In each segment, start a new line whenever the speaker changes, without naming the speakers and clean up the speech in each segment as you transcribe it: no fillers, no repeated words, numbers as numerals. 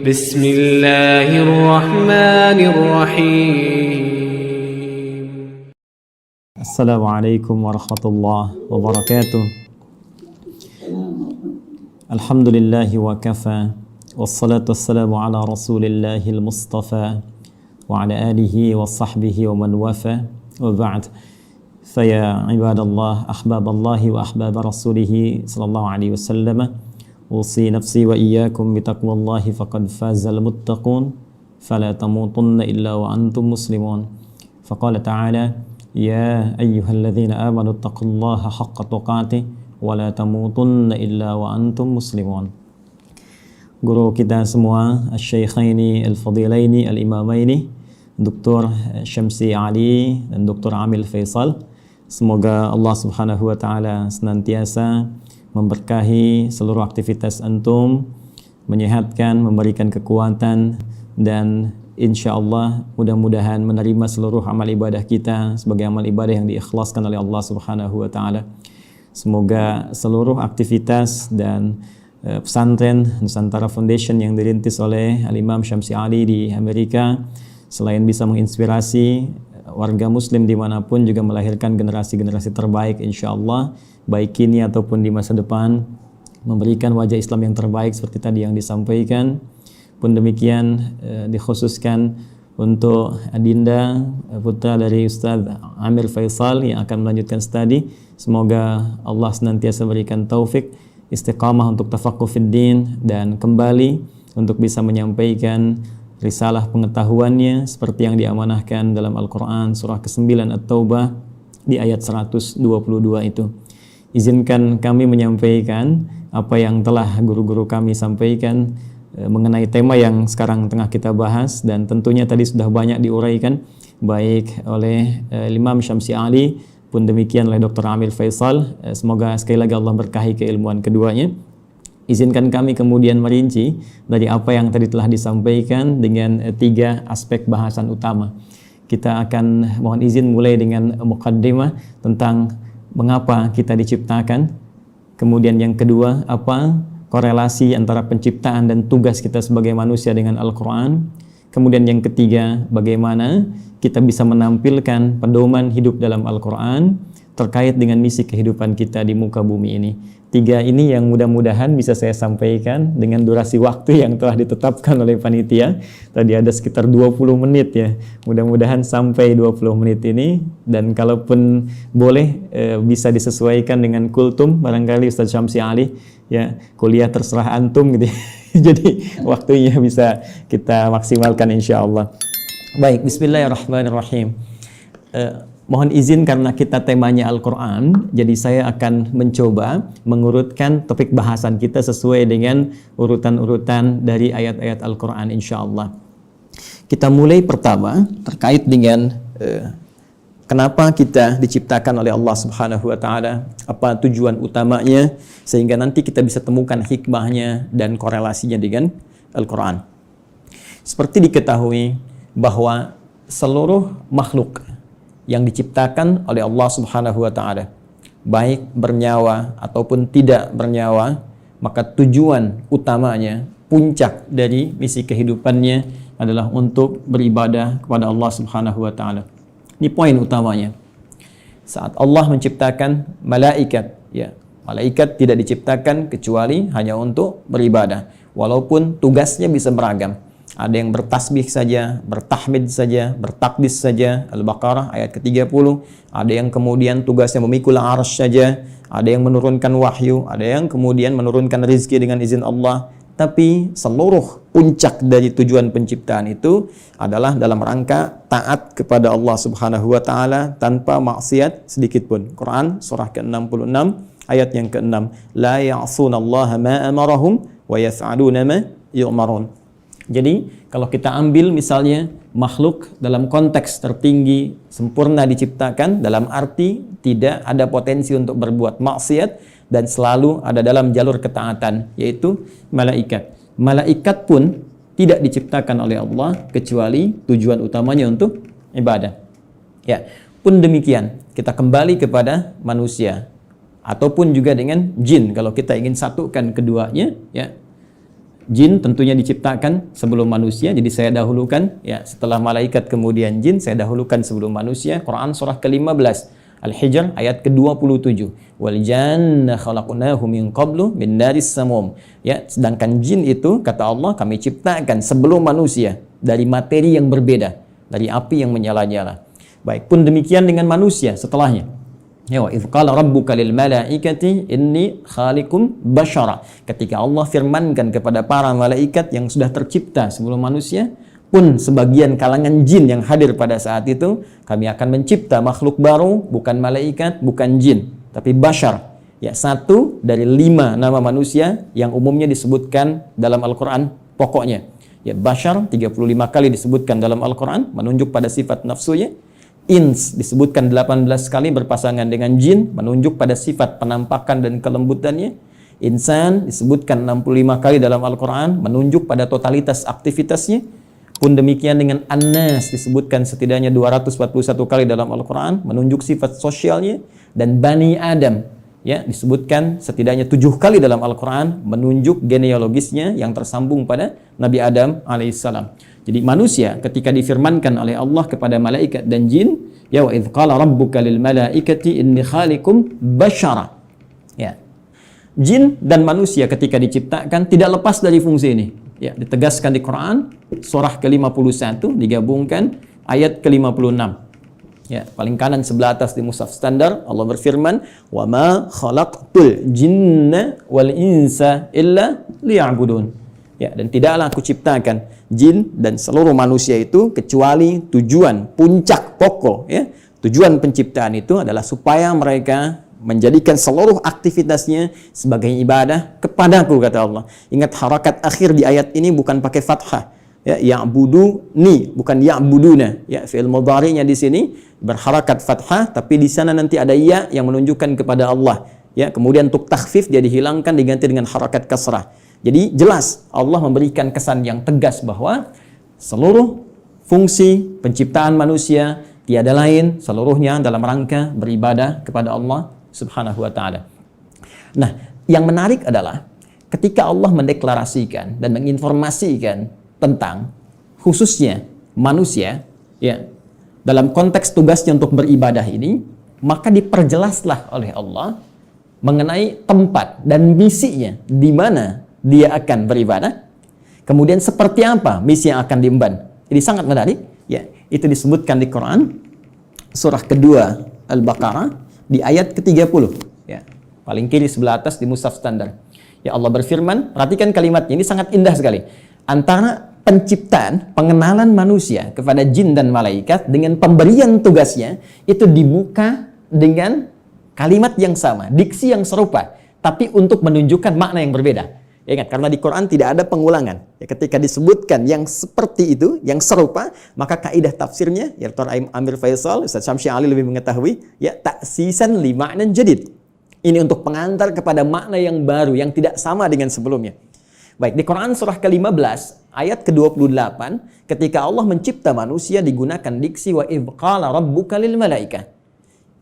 Bismillahirrahmanirrahim.
Assalamualaikum warahmatullahi wabarakatuh. Alhamdulillahi wa kafa, wassalatu wassalamu ala rasulillahil mustafa wa ala alihi wa sahbihi wa man wafa, wa ba'd. Faya ibadallah, ahbaballahi wa ahbab rasulihi sallallahu alaihi wasallam, usi nafsi wa iyyakum bitaqwallahi faqad fazal muttaqun, fala tamutunna illa wa antum muslimun. Faqala ta'ala, ya ayyuhalladzina amanu taqullaha haqqa tuqatih wa la tamutunna illa wa antum muslimun. Guru kita semua, Asy-Syaikhaini Al-Fadilaini Al-Imamaini, Dr. Syamsi Ali dan Dr. Amil Faisal. Semoga Allah Subhanahu wa taala senantiasa memberkahi seluruh aktivitas antum, menyehatkan, memberikan kekuatan, dan insya Allah mudah-mudahan menerima seluruh amal ibadah kita sebagai amal ibadah yang diikhlaskan oleh Allah Subhanahu wa taala. Semoga seluruh aktivitas dan pesantren Nusantara Foundation yang dirintis oleh Al-Imam Syamsi Ali di Amerika, selain bisa menginspirasi warga muslim dimanapun, juga melahirkan generasi-generasi terbaik insya Allah, baik kini ataupun di masa depan, memberikan wajah Islam yang terbaik seperti tadi yang disampaikan. Pun demikian dikhususkan untuk Adinda, putra dari Ustaz Amir Faisal yang akan melanjutkan studi. Semoga Allah senantiasa berikan taufik, istiqamah untuk tafaqquh fid din, dan kembali untuk bisa menyampaikan risalah pengetahuannya seperti yang diamanahkan dalam Al-Quran surah ke-9 At-Taubah di ayat 122 itu. Izinkan kami menyampaikan apa yang telah guru-guru kami sampaikan mengenai tema yang sekarang tengah kita bahas, dan tentunya tadi sudah banyak diuraikan baik oleh Imam Syamsi Ali pun demikian oleh Dr. Amir Faisal. Semoga sekali lagi Allah berkahi keilmuan keduanya. Izinkan kami kemudian merinci dari apa yang tadi telah disampaikan dengan tiga aspek bahasan utama. Kita akan mohon izin mulai dengan muqaddimah tentang mengapa kita diciptakan. Kemudian yang kedua, apa korelasi antara penciptaan dan tugas kita sebagai manusia dengan Al-Quran. Kemudian yang ketiga, bagaimana kita bisa menampilkan pedoman hidup dalam Al-Quran terkait dengan misi kehidupan kita di muka bumi ini. Tiga ini yang mudah-mudahan bisa saya sampaikan dengan durasi waktu yang telah ditetapkan oleh panitia. Tadi ada sekitar 20 menit ya. Mudah-mudahan sampai 20 menit ini, dan kalaupun boleh bisa disesuaikan dengan kultum barangkali Ustaz Syamsi Ali ya, kuliah terserah antum gitu. Jadi waktunya bisa kita maksimalkan insya Allah. Baik, bismillahirrahmanirrahim. Mohon izin karena kita temanya Al-Quran, jadi saya akan mencoba mengurutkan topik bahasan kita sesuai dengan urutan-urutan dari ayat-ayat Al-Quran insya Allah. Kita mulai pertama terkait dengan kenapa kita diciptakan oleh Allah Subhanahu wa taala, apa tujuan utamanya, sehingga nanti kita bisa temukan hikmahnya dan korelasinya dengan Al-Quran. Seperti diketahui bahwa seluruh makhluk yang diciptakan oleh Allah Subhanahu wa taala, baik bernyawa ataupun tidak bernyawa, maka tujuan utamanya, puncak dari misi kehidupannya adalah untuk beribadah kepada Allah Subhanahu wa taala. Ini poin utamanya. Saat Allah menciptakan malaikat, ya, malaikat tidak diciptakan kecuali hanya untuk beribadah, walaupun tugasnya bisa beragam. Ada yang bertasbih saja, bertahmid saja, bertakdis saja, Al-Baqarah ayat ke-30. Ada yang kemudian tugasnya memikul arsy saja, ada yang menurunkan wahyu, ada yang kemudian menurunkan rezeki dengan izin Allah. Tapi seluruh puncak dari tujuan penciptaan itu adalah dalam rangka taat kepada Allah Subhanahu wa taala tanpa maksiat sedikit pun. Quran surah ke-66 ayat yang ke-6. La ya'sunallaha ma amarahum wa yaf'aluna ma yu'marun. Jadi kalau kita ambil misalnya makhluk dalam konteks tertinggi, sempurna diciptakan dalam arti tidak ada potensi untuk berbuat maksiat dan selalu ada dalam jalur ketaatan, yaitu malaikat. Malaikat pun tidak diciptakan oleh Allah kecuali tujuan utamanya untuk ibadah. Ya, pun demikian kita kembali kepada manusia ataupun juga dengan jin kalau kita ingin satukan keduanya, ya. Jin tentunya diciptakan sebelum manusia, jadi saya dahulukan ya, setelah malaikat kemudian jin, saya dahulukan sebelum manusia. Quran surah ke-15 Al-Hijr ayat ke-27. Wal janna khalaqnahu min qablu min naris samum. Ya, sedangkan jin itu kata Allah kami ciptakan sebelum manusia dari materi yang berbeda, dari api yang menyala-nyala. Baik, pun demikian dengan manusia setelahnya. Ya, wa idz qala rabbuka lil malaikati inni khaliqum basyara. Ketika Allah firmankan kepada para malaikat yang sudah tercipta sebelum manusia, pun sebagian kalangan jin yang hadir pada saat itu, kami akan mencipta makhluk baru, bukan malaikat, bukan jin, tapi basyar. Ya, satu dari 5 nama manusia yang umumnya disebutkan dalam Al-Quran pokoknya. Ya, basyar 35 kali disebutkan dalam Al-Quran, menunjuk pada sifat nafsunya. Ins disebutkan 18 kali berpasangan dengan jin, menunjuk pada sifat penampakan dan kelembutannya. Insan disebutkan 65 kali dalam Al-Quran, menunjuk pada totalitas aktivitasnya. Pun demikian dengan An-Nas disebutkan setidaknya 241 kali dalam Al-Quran, menunjuk sifat sosialnya. Dan Bani Adam ya disebutkan setidaknya 7 kali dalam Al-Quran, menunjuk genealogisnya yang tersambung pada Nabi Adam alaihissalam. Jadi manusia ketika difirmankan oleh Allah kepada malaikat dan jin, ya wa idz qala rabbuka lil malaikati inni khaliqum basyara. Ya. Jin dan manusia ketika diciptakan tidak lepas dari fungsi ini. Ya, ditegaskan di Quran surah ke-51 digabungkan ayat ke-56. Ya, paling kanan sebelah atas di mushaf standar Allah berfirman, "Wa ma khalaqtul jinna wal insa illa liya'budun." Ya, dan tidaklah aku ciptakan jin dan seluruh manusia itu kecuali tujuan puncak pokok ya. Tujuan penciptaan itu adalah supaya mereka menjadikan seluruh aktivitasnya sebagai ibadah kepadaku kata Allah. Ingat harakat akhir di ayat ini bukan pakai fathah. Ya, ya'buduni bukan ya'buduna. Ya, fi'il mudhari'nya di sini berharakat fathah tapi di sana nanti ada ya yang menunjukkan kepada Allah. Ya, kemudian untuk takhfif dia dihilangkan diganti dengan harakat kasrah. Jadi jelas Allah memberikan kesan yang tegas bahwa seluruh fungsi penciptaan manusia tiada lain seluruhnya dalam rangka beribadah kepada Allah Subhanahu wa taala. Nah, yang menarik adalah ketika Allah mendeklarasikan dan menginformasikan tentang khususnya manusia ya dalam konteks tugasnya untuk beribadah ini, maka diperjelaslah oleh Allah mengenai tempat dan misinya di mana dia akan beribadah, kemudian seperti apa misi yang akan diemban. Jadi sangat menarik ya, itu disebutkan di Quran surah kedua Al-Baqarah di ayat ke-30 ya, paling kiri sebelah atas di mushaf standar. Ya, Allah berfirman, perhatikan kalimatnya ini sangat indah sekali. Antara penciptaan, pengenalan manusia kepada jin dan malaikat dengan pemberian tugasnya itu dibuka dengan kalimat yang sama, diksi yang serupa, tapi untuk menunjukkan makna yang berbeda. Ya, ingat, karena di Quran tidak ada pengulangan. Ya, ketika disebutkan yang seperti itu, yang serupa, maka kaidah tafsirnya, ya Dr. Amir Faisal, Ustaz Syamsi Ali lebih mengetahui, ya ta'sisan li ma'nan jadid. Ini untuk pengantar kepada makna yang baru, yang tidak sama dengan sebelumnya. Baik, di Quran surah ke-15, ayat ke-28, ketika Allah mencipta manusia digunakan diksi wa idz qala rabbuka lil malaikah.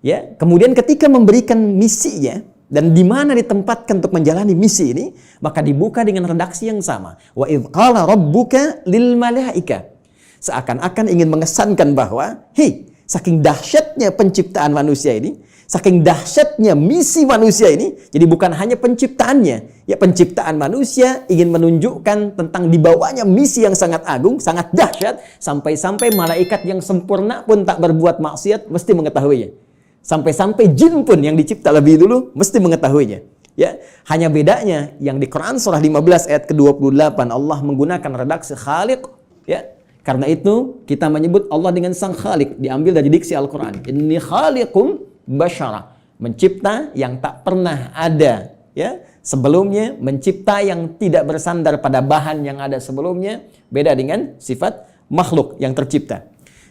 Ya, kemudian ketika memberikan misinya, dan di mana ditempatkan untuk menjalani misi ini, maka dibuka dengan redaksi yang sama. Wa idz qala rabbuka lil malaika. Seakan-akan ingin mengesankan bahwa, hei, saking dahsyatnya penciptaan manusia ini, saking dahsyatnya misi manusia ini, jadi bukan hanya penciptaannya. Ya, penciptaan manusia ingin menunjukkan tentang dibawanya misi yang sangat agung, sangat dahsyat, sampai-sampai malaikat yang sempurna pun tak berbuat maksiat mesti mengetahuinya. Sampai-sampai jin pun yang dicipta lebih dulu mesti mengetahuinya. Ya, hanya bedanya yang di Quran surah 15 ayat ke-28 Allah menggunakan redaksi Khaliq, ya. Karena itu kita menyebut Allah dengan Sang Khaliq, diambil dari diksi Al-Qur'an. Inni khaliqum basyara, mencipta yang tak pernah ada, ya, sebelumnya, mencipta yang tidak bersandar pada bahan yang ada sebelumnya, beda dengan sifat makhluk yang tercipta.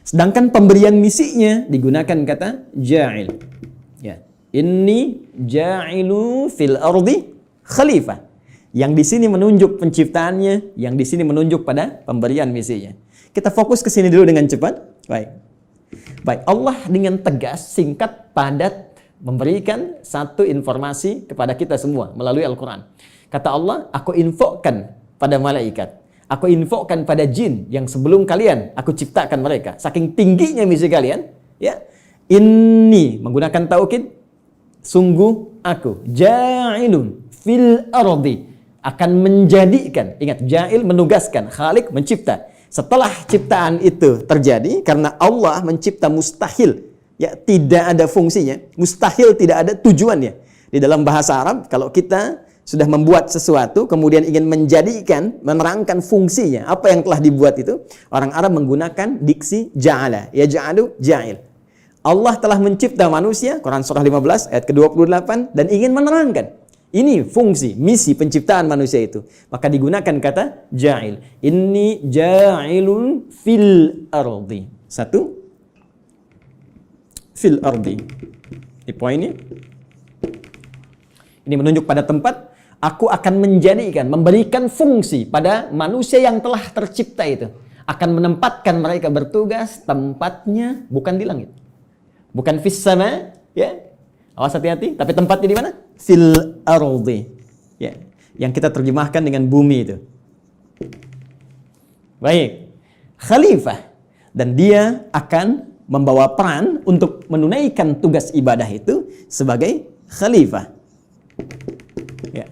Sedangkan pemberian misinya digunakan kata ja'il. Ya. Inni ja'ilu fil ardi khalifah. Yang di sini menunjuk penciptaannya, yang di sini menunjuk pada pemberian misinya. Kita fokus ke sini dulu dengan cepat. Baik, Allah dengan tegas, singkat, padat memberikan satu informasi kepada kita semua melalui Al-Quran. Kata Allah, aku infokan
pada malaikat. Aku infokkan pada jin yang sebelum kalian aku ciptakan mereka. Saking tingginya misi kalian, ya. Inni menggunakan taukid, sungguh aku ja'ilun fil ardi, akan menjadikan. Ingat, ja'il menugaskan, khalik mencipta. Setelah ciptaan itu terjadi, karena Allah mencipta mustahil, ya, tidak ada fungsinya, mustahil tidak ada tujuannya. Di dalam bahasa Arab, kalau kita sudah membuat sesuatu kemudian ingin menjadikan, menerangkan fungsinya, apa yang telah dibuat itu, orang Arab menggunakan diksi ja'ala, yaj'alu ja'il. Allah telah mencipta manusia, Quran surah 15 ayat ke-28, dan ingin menerangkan ini fungsi, misi penciptaan manusia itu. Maka digunakan kata ja'il. Inni ja'ilun fil ardi. Satu, fil ardi. Di poin ini. Ini menunjuk pada tempat. Aku akan menjadikan, memberikan fungsi pada manusia yang telah tercipta itu. Akan menempatkan mereka bertugas, tempatnya bukan di langit. Bukan fis sama, ya. Awas hati-hati, tapi tempatnya di mana? Fil ardi. Ya, yang kita terjemahkan dengan bumi itu. Baik. Khalifah, dan dia akan membawa peran untuk menunaikan tugas ibadah itu sebagai khalifah. Ya.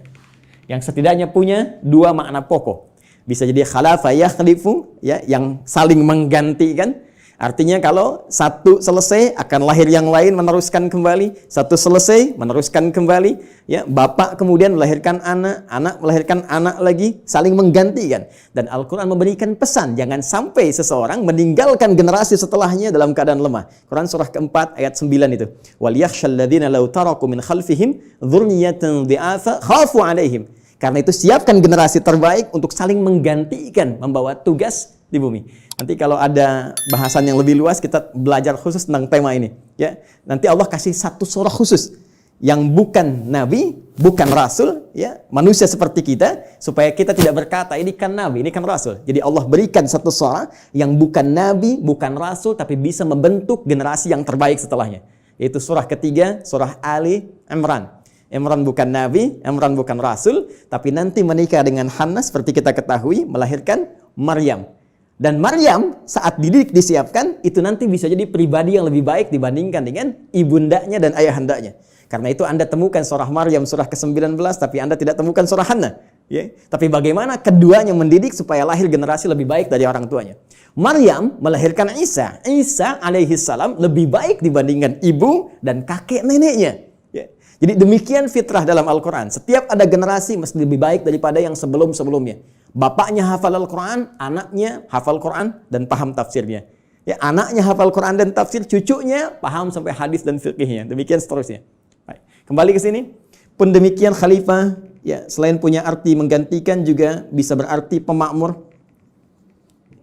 Yang setidaknya punya dua makna pokok. Bisa jadi khalafa yakhlifu, ya, yang saling menggantikan. Artinya kalau satu selesai akan lahir yang lain meneruskan kembali, satu selesai meneruskan kembali, ya, bapak kemudian melahirkan anak, anak melahirkan anak lagi, saling menggantikan. Dan Al-Qur'an memberikan pesan jangan sampai seseorang meninggalkan generasi setelahnya dalam keadaan lemah. Quran surah keempat ayat 9 itu. Wal yakhshal ladzina law taraku min khalfihim dzurriyyatan dhi'afa khafu 'alaihim. Karena itu siapkan generasi terbaik untuk saling menggantikan membawa tugas di bumi. Nanti kalau ada bahasan yang lebih luas kita belajar khusus tentang tema ini, ya. Nanti Allah kasih satu surah khusus yang bukan nabi, bukan rasul, ya, manusia seperti kita, supaya kita tidak berkata ini kan nabi, ini kan rasul. Jadi Allah berikan satu surah yang bukan nabi, bukan rasul, tapi bisa membentuk generasi yang terbaik setelahnya. Yaitu surah ketiga, surah Ali Imran. Imran bukan nabi, Imran bukan rasul, tapi nanti menikah dengan Hannah seperti kita ketahui, melahirkan Maryam. Dan Maryam saat dididik disiapkan, itu nanti bisa jadi pribadi yang lebih baik dibandingkan dengan ibundanya dan ayahandanya. Karena itu Anda temukan surah Maryam surah ke-19, tapi Anda tidak temukan surah Hannah. Ya. Tapi bagaimana keduanya mendidik supaya lahir generasi lebih baik dari orang tuanya. Maryam melahirkan Isa. Isa alaihi salam lebih baik dibandingkan ibu dan kakek neneknya. Ya. Jadi demikian fitrah dalam Al-Quran. Setiap ada generasi mesti lebih baik daripada yang sebelum-sebelumnya. Bapaknya hafal Al-Quran, anaknya hafal Quran dan paham tafsirnya. Ya, anaknya hafal Quran dan tafsir, cucunya paham sampai hadis dan fiqhnya. Demikian seterusnya. Baik. Kembali ke sini. Pun demikian khalifah, ya, selain punya arti menggantikan juga bisa berarti pemakmur.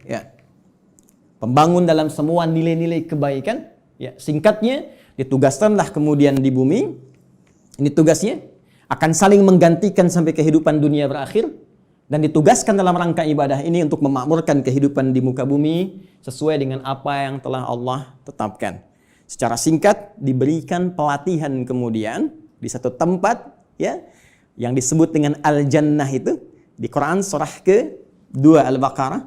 Ya. Pembangun dalam semua nilai-nilai kebaikan. Ya, singkatnya ditugaskanlah kemudian di bumi. Ini tugasnya akan saling menggantikan sampai kehidupan dunia berakhir. Dan ditugaskan dalam rangka ibadah ini untuk memakmurkan kehidupan di muka bumi sesuai dengan apa yang telah Allah tetapkan. Secara singkat diberikan pelatihan kemudian di satu tempat, ya, yang disebut dengan Al-Jannah itu di Quran surah ke-2 Al-Baqarah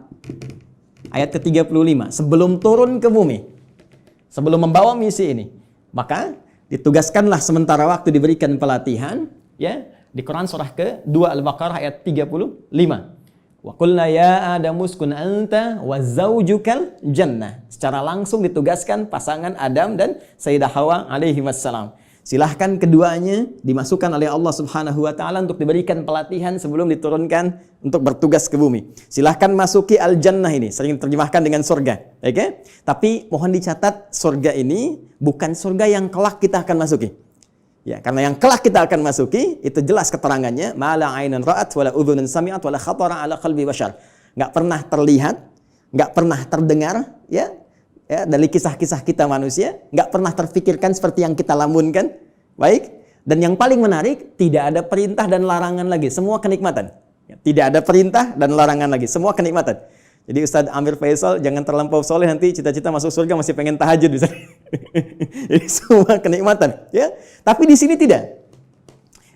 ayat ke-35. Sebelum turun ke bumi, sebelum membawa misi ini, maka ditugaskanlah sementara waktu diberikan pelatihan, ya. Di Quran surah ke-2 Al-Baqarah ayat 35. Wa qulna ya Adamu uskun anta wa zaujukal jannah. Secara langsung ditugaskan pasangan Adam dan Sayyidah Hawa alaihi wassalam. Silahkan keduanya dimasukkan oleh Allah Subhanahu wa taala untuk diberikan pelatihan sebelum diturunkan untuk bertugas ke bumi. Silahkan masuki al-jannah ini, sering terjemahkan dengan surga, oke? Okay? Tapi mohon dicatat surga ini bukan surga yang kelak kita akan masuki. Ya, karena yang kelak kita akan masuki itu jelas keterangannya, mala ainan ra'at wala udhunun sami'at wala khatara ala qalbi bashar. Enggak pernah terlihat, enggak pernah terdengar, ya. Ya, dari kisah-kisah kita manusia, enggak pernah terfikirkan seperti yang kita lamunkan. Baik. Dan yang paling menarik, tidak ada perintah dan larangan lagi, semua kenikmatan. Ya, tidak ada perintah dan larangan lagi, semua kenikmatan. Jadi Ustadz Amir Faisal jangan terlampau soleh, nanti cita-cita masuk surga masih pengen tahajud bisa. Jadi semua kenikmatan, ya. Tapi di sini tidak.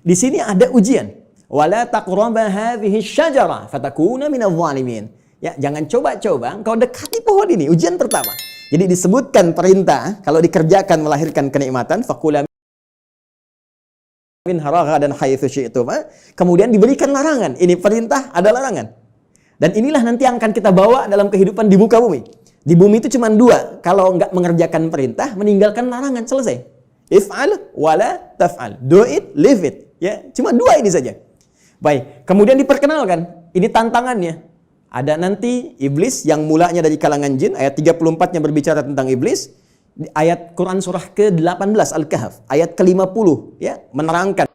Di sini ada ujian. Wala taqraba hadhihi syajara fatakuna minadh dhalimin. Ya, jangan coba-coba engkau dekati pohon ini. Ujian pertama. Jadi disebutkan perintah kalau dikerjakan melahirkan kenikmatan, faqula min haragha dan haitsu syi'tuma. Kemudian diberikan larangan. Ini perintah, ada larangan. Dan inilah nanti yang akan kita bawa dalam kehidupan di muka bumi. Di bumi itu cuma dua. Kalau enggak mengerjakan perintah, meninggalkan larangan, selesai. If'al wala taf'al. Do it, leave it. Ya, cuma dua ini saja. Baik, kemudian diperkenalkan, ini tantangannya. Ada nanti iblis yang mulanya dari kalangan jin, ayat 34-nya berbicara tentang iblis. Ayat Quran surah ke-18 Al-Kahf, ayat ke-50 ya, menerangkan